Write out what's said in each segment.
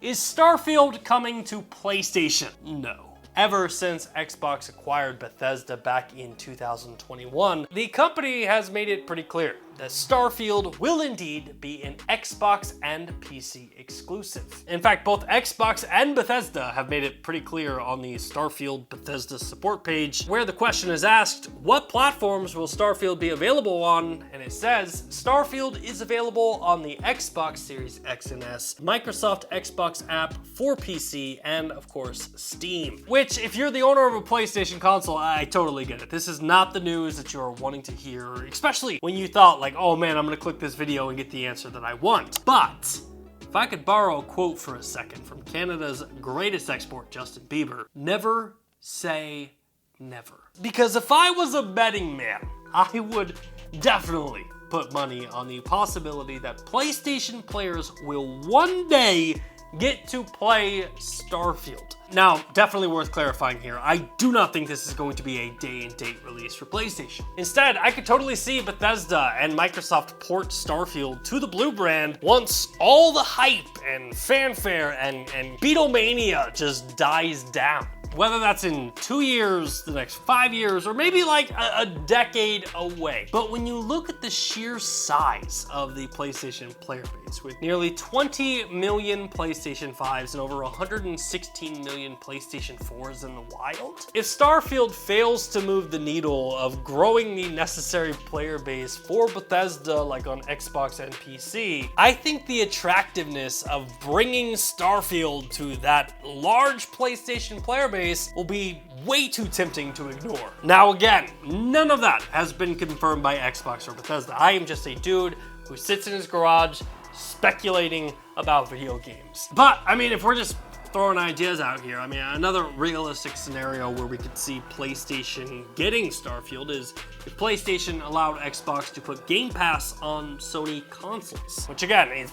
Is Starfield coming to PlayStation? No. Ever since Xbox acquired Bethesda back in 2021, the company has made it pretty clear that Starfield will indeed be an Xbox and PC exclusive. In fact, both Xbox and Bethesda have made it pretty clear on the Starfield Bethesda Support page, where the question is asked, what platforms will Starfield be available on? And it says, Starfield is available on the Xbox Series X and S, Microsoft Xbox app for PC, and of course, Steam. Which, if you're the owner of a PlayStation console, I totally get it. This is not the news that you're wanting to hear, especially when you thought like, oh man, I'm gonna click this video and get the answer that I want. But if I could borrow a quote for a second from Canada's greatest export, Justin Bieber, never say never. Because if I was a betting man, I would definitely put money on the possibility that PlayStation players will one day get to play Starfield. Now, definitely worth clarifying here, I do not think this is going to be a day and date release for PlayStation. Instead, I could totally see Bethesda and Microsoft port Starfield to the Blue brand once all the hype and fanfare and Beatlemania just dies down. Whether that's in 2 years, the next 5 years, or maybe like a decade away. But when you look at the sheer size of the PlayStation player base, with nearly 20 million PlayStation 5s and over 116 million PlayStation 4s in the wild, if Starfield fails to move the needle of growing the necessary player base for Bethesda like on Xbox and PC, I think the attractiveness of bringing Starfield to that large PlayStation player base will be way too tempting to ignore. Now again, none of that has been confirmed by Xbox or Bethesda. I am just a dude who sits in his garage speculating about video games. But, I mean, if we're just throwing ideas out here, I mean, another realistic scenario where we could see PlayStation getting Starfield is if PlayStation allowed Xbox to put Game Pass on Sony consoles, which again is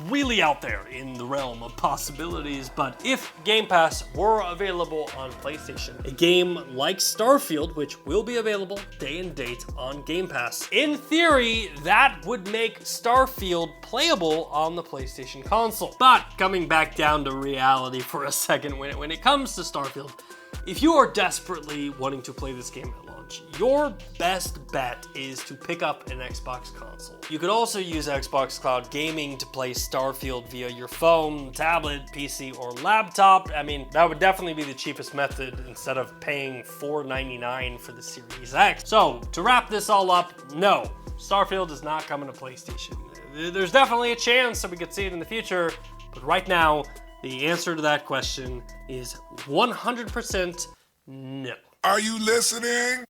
really out there in the realm of possibilities. But if Game Pass were available on PlayStation, a game like Starfield, which will be available day and date on Game Pass, in theory, that would make Starfield playable on the PlayStation console. But coming back down to reality for a second, when it comes to Starfield, if you are desperately wanting to play this game at launch, your best bet is to pick up an Xbox console. You could also use Xbox Cloud Gaming to play Starfield via your phone, tablet, PC, or laptop. I mean, that would definitely be the cheapest method instead of paying $4.99 for the Series X. So, to wrap this all up, no, Starfield is not coming to PlayStation. There's definitely a chance that we could see it in the future, but right now, the answer to that question is 100% no. Are you listening?